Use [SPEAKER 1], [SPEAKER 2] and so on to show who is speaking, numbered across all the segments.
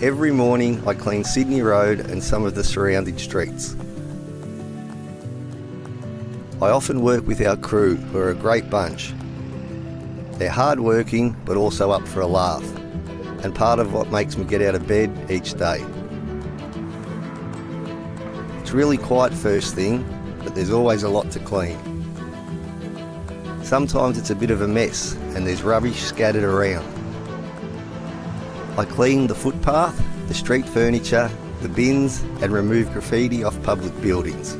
[SPEAKER 1] Every morning I clean Sydney Road and some of the surrounding streets. I often work with our crew, who are a great bunch. They're hard working but also up for a laugh, and part of what makes me get out of bed each day. It's really quiet first thing, but there's always a lot to clean. Sometimes it's a bit of a mess and there's rubbish scattered around. I clean the footpath, the street furniture, the bins and remove graffiti off public buildings.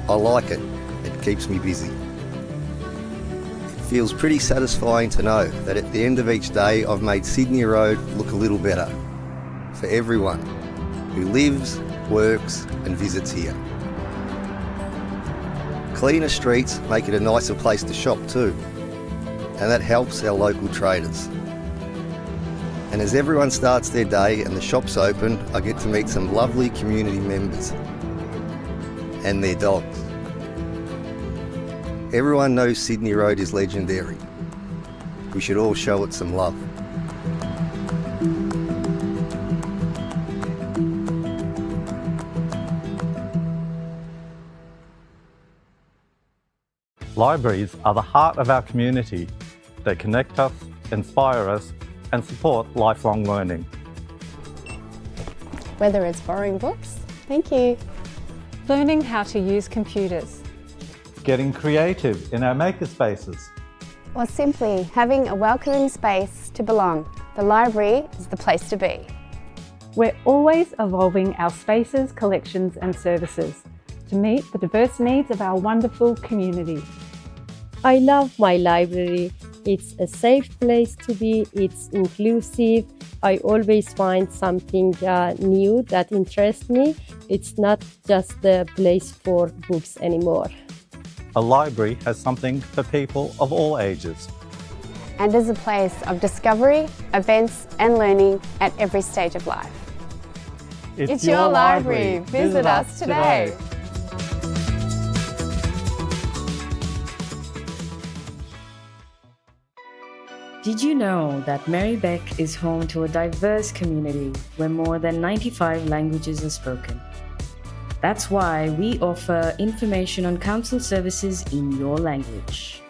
[SPEAKER 1] I like it. It keeps me busy. It feels pretty satisfying to know that at the end of each day I've made Sydney Road look a little better for everyone who lives, works and visits here. Cleaner streets make it a nicer place to shop too, and that helps our local traders. And as everyone starts their day and the shop's open, I get to meet some lovely community members and their dogs. Everyone knows Sydney Road is legendary. We should all show it some love.
[SPEAKER 2] Libraries are the heart of our community. They connect us, inspire us, and support lifelong learning.
[SPEAKER 3] Whether it's borrowing books, thank you,
[SPEAKER 4] learning how to use computers,
[SPEAKER 2] getting creative in our makerspaces,
[SPEAKER 3] or simply having a welcoming space to belong, the library is the place to be.
[SPEAKER 4] We're always evolving our spaces, collections and services to meet the diverse needs of our wonderful community.
[SPEAKER 5] I love my library. It's a safe place to be, it's inclusive. I always find something new that interests me. It's not just a place for books anymore.
[SPEAKER 2] A library has something for people of all ages.
[SPEAKER 3] And is a place of discovery, events and learning at every stage of life.
[SPEAKER 2] It's
[SPEAKER 3] your library. Visit us today.
[SPEAKER 6] Did you know that Merri-bek is home to a diverse community where more than 95 languages are spoken? That's why we offer information on council services in your language.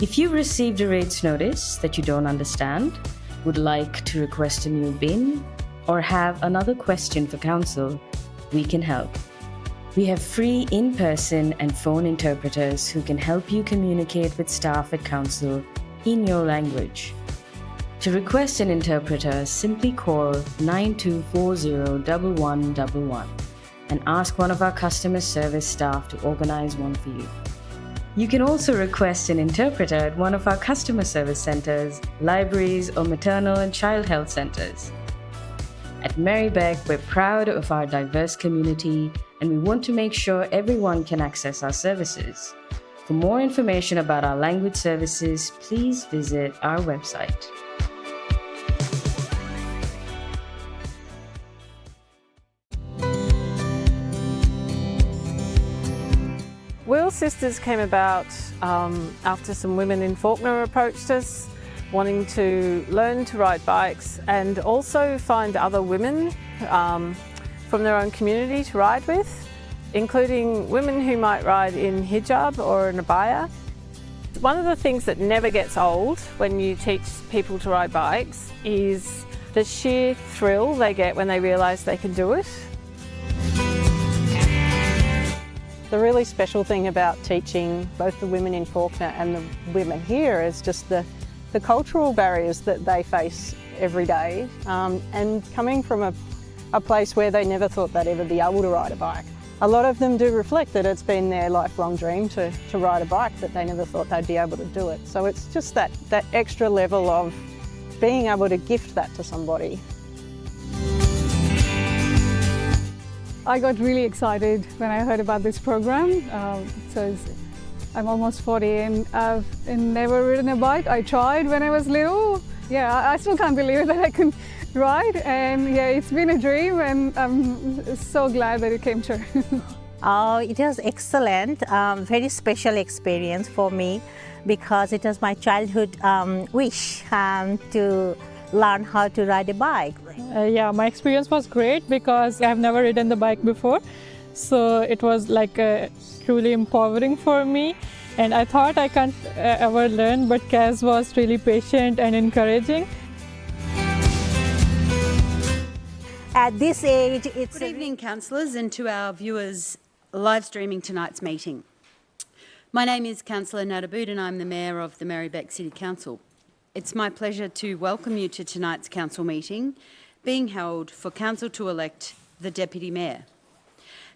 [SPEAKER 6] If you've received a rates notice that you don't understand, would like to request a new bin, or have another question for council, we can help. We have free in-person and phone interpreters who can help you communicate with staff at council in your language. To request an interpreter, simply call 92401111 and ask one of our customer service staff to organize one for you. You can also request an interpreter at one of our customer service centers, libraries, or maternal and child health centers. At Merri-bek, we're proud of our diverse community and we want to make sure everyone can access our services. For more information about our language services, please visit our website.
[SPEAKER 4] Wheel Sisters came about after some women in Fawkner approached us, wanting to learn to ride bikes and also find other women from their own community to ride with, including women who might ride in hijab or an abaya. One of the things that never gets old when you teach people to ride bikes is the sheer thrill they get when they realise they can do it.
[SPEAKER 7] The really special thing about teaching both the women in Fawkner and the women here is just the cultural barriers that they face every day, and coming from a place where they never thought they'd ever be able to ride a bike. A lot of them do reflect that it's been their lifelong dream to ride a bike, but they never thought they'd be able to do it. So it's just that extra level of being able to gift that to somebody.
[SPEAKER 8] I got really excited when I heard about this program. I'm almost 40 and I've never ridden a bike. I tried when I was little. Yeah, I still can't believe that I can ride, and yeah, it's been a dream and I'm so glad that it came true.
[SPEAKER 9] It was excellent, very special experience for me because it was my childhood wish to learn how to ride a bike.
[SPEAKER 8] Yeah, my experience was great because I've never ridden the bike before. So it was like truly empowering for me. And I thought I can't ever learn, but Kaz was really patient and encouraging.
[SPEAKER 9] At this age, it's
[SPEAKER 10] Good evening, councillors, and to our viewers live streaming tonight's meeting. My name is Councillor Nadabood and I'm the Mayor of the Merri-bek City Council. It's my pleasure to welcome you to tonight's council meeting, being held for council to elect the Deputy Mayor.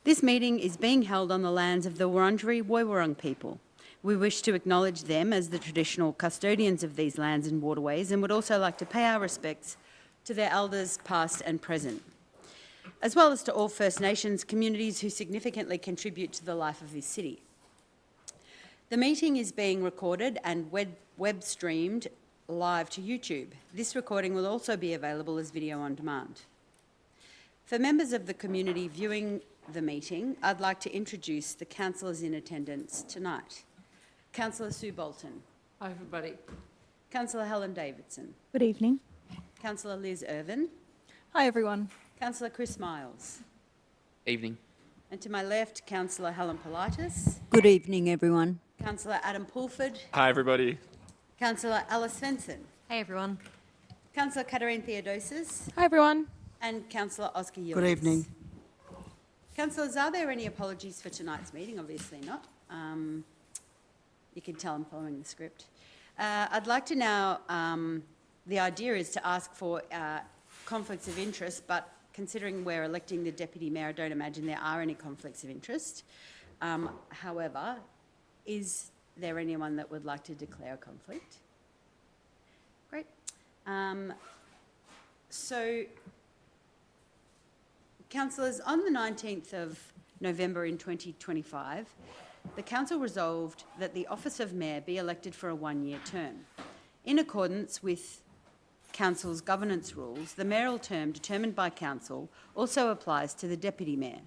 [SPEAKER 10] This meeting is being held on the lands of the Wurundjeri Woiwurrung people. We wish to acknowledge them as the traditional custodians of these lands and waterways, and would also like to pay our respects to their elders past and present, as well as to all First Nations communities who significantly contribute to the life of this city. The meeting is being recorded and web streamed live to YouTube. This recording will also be available as video on demand. For members of the community viewing the meeting, I'd like to introduce the councillors in attendance tonight. Councillor Sue Bolton.
[SPEAKER 4] Hi, everybody.
[SPEAKER 10] Councillor Helen Davidson.
[SPEAKER 11] Good evening.
[SPEAKER 10] Councillor Liz Irvin.
[SPEAKER 11] Hi, everyone.
[SPEAKER 10] Councillor Chris Miles.
[SPEAKER 12] Evening.
[SPEAKER 10] And to my left, Councillor Helen Politis.
[SPEAKER 13] Good evening, everyone.
[SPEAKER 10] Councillor Adam Pulford.
[SPEAKER 12] Hi, everybody.
[SPEAKER 10] Councillor Alice Svensson.
[SPEAKER 11] Hey, everyone.
[SPEAKER 10] Councillor Katarine Theodosis.
[SPEAKER 11] Hi, everyone.
[SPEAKER 10] And Councillor Oscar Yildiz.
[SPEAKER 13] Good evening.
[SPEAKER 10] Councillors, are there any apologies for tonight's meeting? Obviously not. You can tell I'm following the script. I'd like to now, the idea is to ask for conflicts of interest, but considering we're electing the Deputy Mayor, I don't imagine there are any conflicts of interest. However, is there anyone that would like to declare a conflict? Great. So, councillors, on the 19th of November in 2025, the Council resolved that the office of Mayor be elected for a one-year term. In accordance with Council's governance rules, the mayoral term determined by Council also applies to the Deputy Mayor.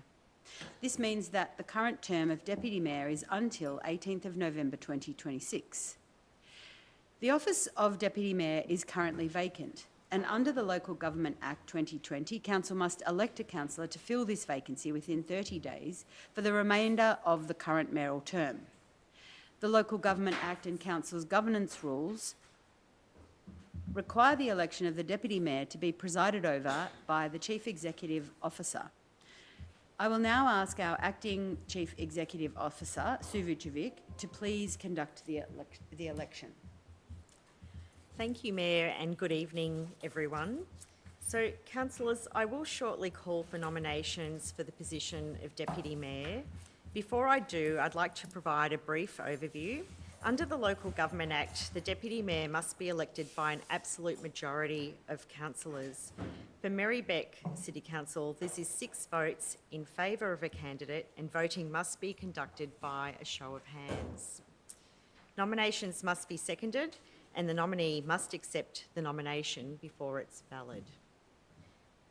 [SPEAKER 10] This means that the current term of Deputy Mayor is until 18th of November 2026. The office of Deputy Mayor is currently vacant, and under the Local Government Act 2020, Council must elect a councillor to fill this vacancy within 30 days for the remainder of the current mayoral term. The Local Government Act and Council's governance rules require the election of the Deputy Mayor to be presided over by the Chief Executive Officer. I will now ask our Acting Chief Executive Officer, Sue Vucevic, to please conduct the election.
[SPEAKER 14] Thank you, Mayor, and good evening, everyone. So, councillors, I will shortly call for nominations for the position of Deputy Mayor. Before I do, I'd like to provide a brief overview. Under the Local Government Act, the Deputy Mayor must be elected by an absolute majority of councillors. For Merri-bek City Council, this is 6 votes in favour of a candidate, and voting must be conducted by a show of hands. Nominations must be seconded, and the nominee must accept the nomination before it's valid.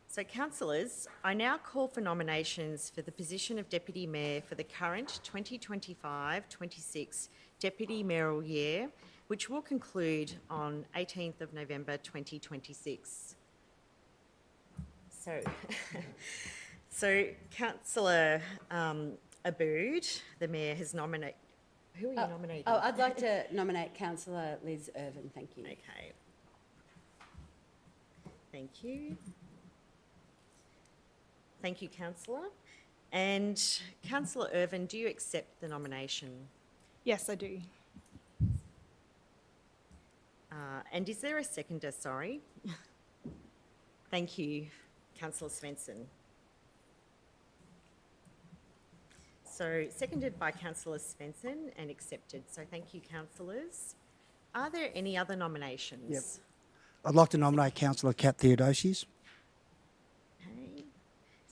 [SPEAKER 14] So, councillors, I now call for nominations for the position of Deputy Mayor for the current 2025-26 Deputy Mayoral year, which will conclude on 18th of November 2026. So, Councillor Abood, the Mayor, has nominated. Who are you nominating?
[SPEAKER 10] Oh, I'd like to nominate Councillor Liz Irvin, thank you.
[SPEAKER 14] Okay. Thank you. Thank you, Councillor. And Councillor Irvin, do you accept the nomination?
[SPEAKER 11] Yes, I do.
[SPEAKER 14] And is there a seconder, sorry? Thank you, Councillor Svensson. So, seconded by Councillor Svensson and accepted. So, thank you, councillors. Are there any other nominations?
[SPEAKER 13] Yep. I'd like to nominate Councillor Kat Theodosis.
[SPEAKER 14] Okay.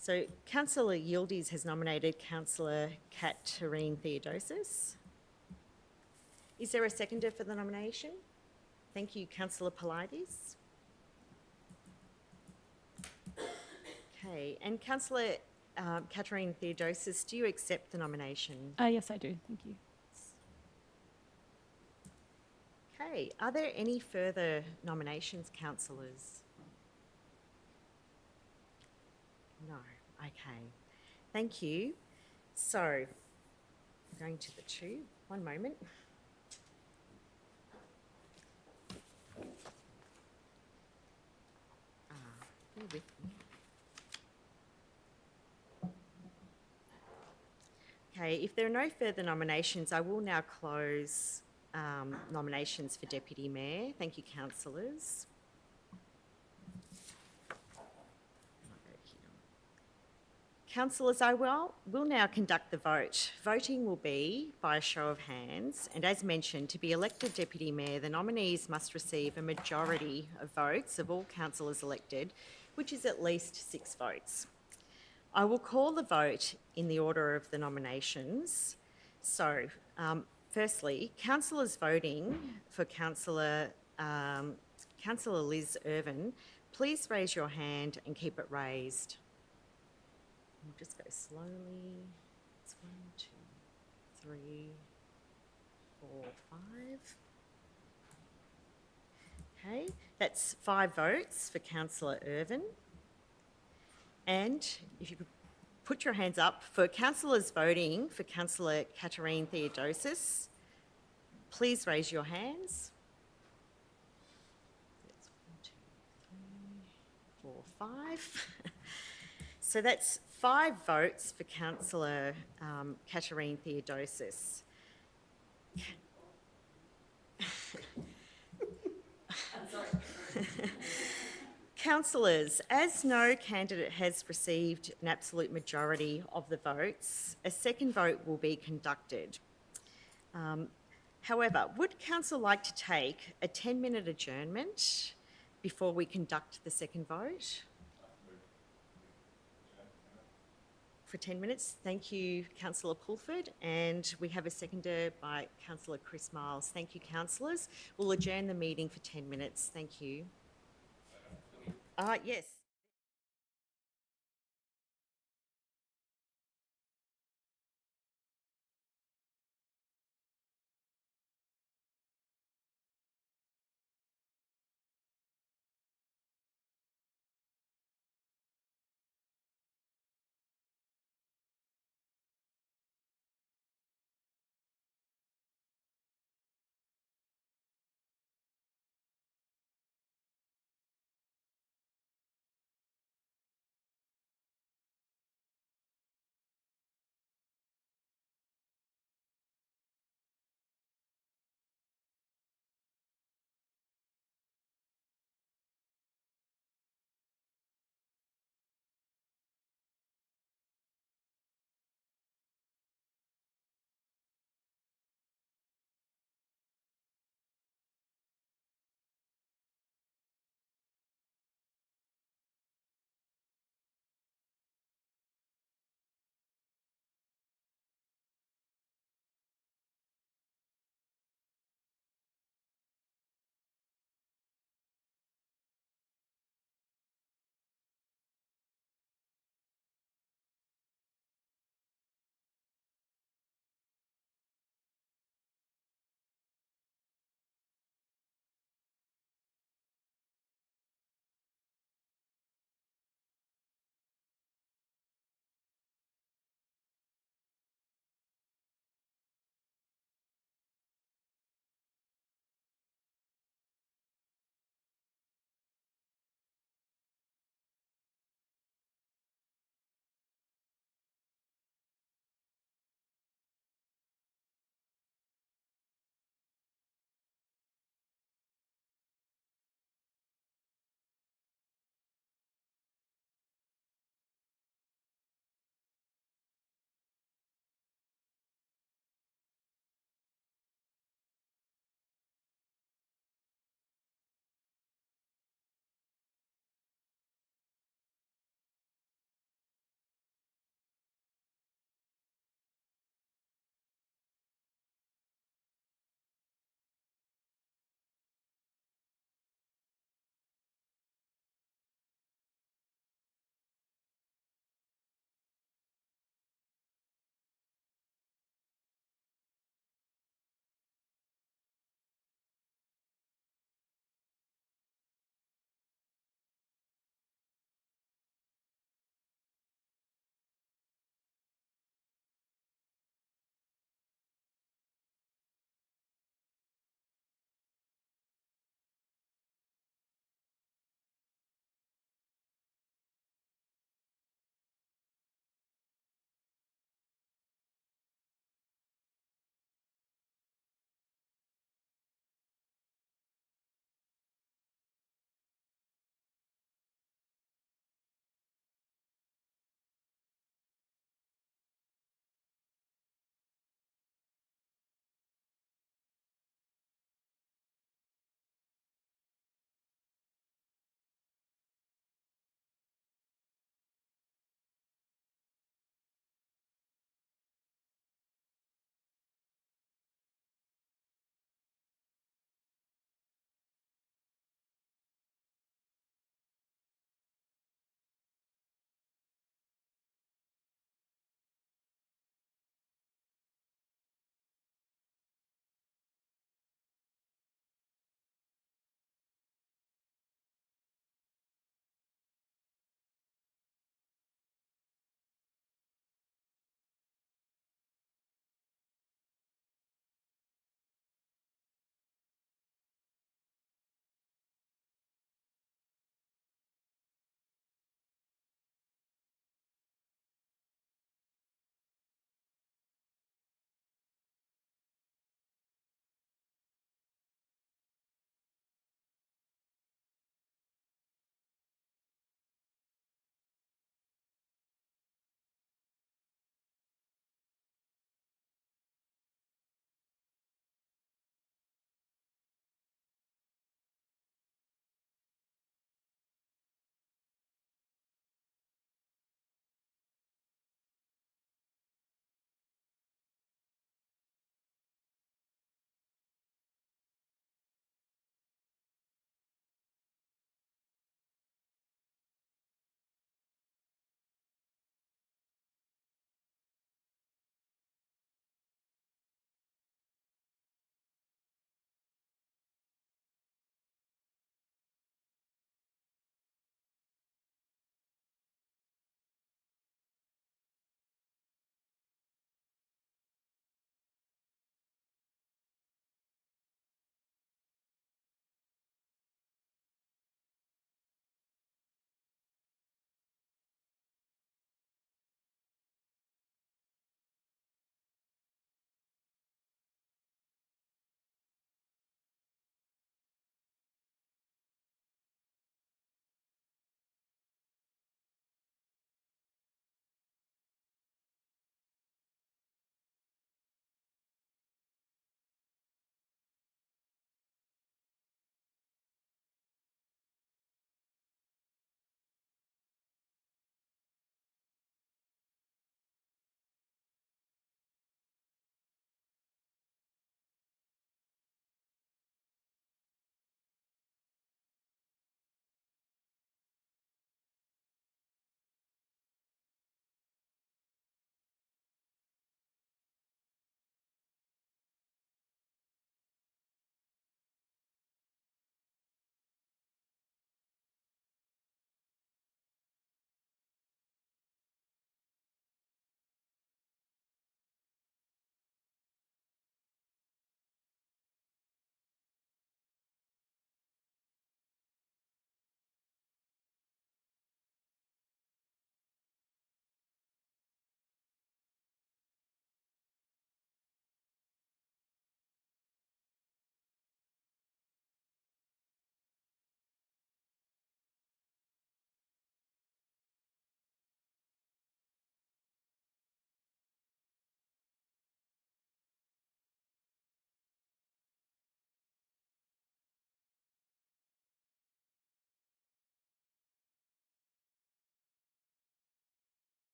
[SPEAKER 14] So, Councillor Yildiz has nominated Councillor Katarine Theodosis. Is there a seconder for the nomination? Thank you, Councillor Politis. Okay, and Councillor Katarine Theodosis, do you accept the nomination?
[SPEAKER 11] Yes, I do. Thank you.
[SPEAKER 14] Okay, are there any further nominations, councillors? No, okay. Thank you. So, going to the two, one moment. Bear with me. Okay, if there are no further nominations, I will now close nominations for Deputy Mayor. Thank you, councillors. Councillors, I will now conduct the vote. Voting will be by a show of hands, and as mentioned, to be elected Deputy Mayor, the nominees must receive a majority of votes of all councillors elected, which is at least 6 votes. I will call the vote in the order of the nominations. So, firstly, councillors voting for Councillor Liz Irvin, please raise your hand and keep it raised. We'll just go slowly. It's 1, 2, 3, 4, 5. Okay, that's 5 votes for Councillor Irvin. And if you could put your hands up for councillors voting for Councillor Katerine Theodosis, please raise your hands. That's 1, 2, 3, 4, 5. So that's 5 votes for Councillor Katerine Theodosis. Councillors, as no candidate has received an absolute majority of the votes, a second vote will be conducted. However, would council like to take a 10-minute adjournment before we conduct the second vote? For 10 minutes. Thank you, Councillor Pulford, and we have a seconder by Councillor Chris Miles. Thank you, councillors. We'll adjourn the meeting for 10 minutes. Thank you. Yes.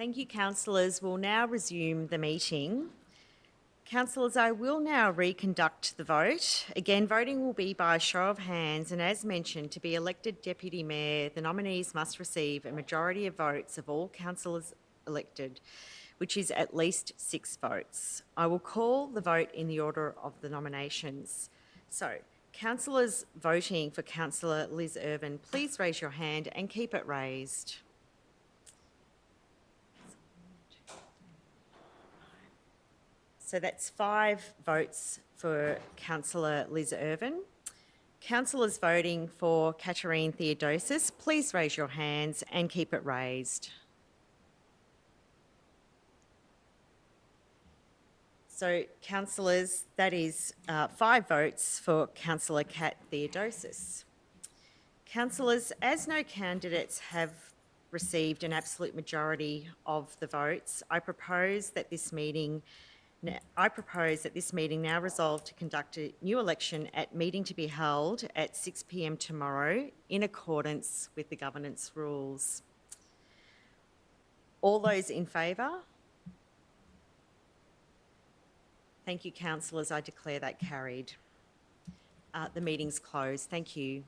[SPEAKER 14] Thank you, councillors. We'll now resume the meeting. Councillors, I will now reconduct the vote. Again, voting will be by a show of hands, and as mentioned, to be elected Deputy Mayor, the nominees must receive a majority of votes of all councillors elected, which is at least 6 votes. I will call the vote in the order of the nominations. So, councillors voting for Councillor Liz Irvin, please raise your hand and keep it raised. So that's 5 votes for Councillor Liz Irvin. Councillors voting for Katerine Theodosis, please raise your hands and keep it raised. So, councillors, that is 5 votes for Councillor Kat Theodosis. Councillors, as no candidates have received an absolute majority of the votes, I propose that this meeting now resolve to conduct a new election at meeting to be held at 6 p.m. tomorrow in accordance with the governance rules. All those in favour? Thank you, councillors. I declare that carried. The meeting's closed. Thank you.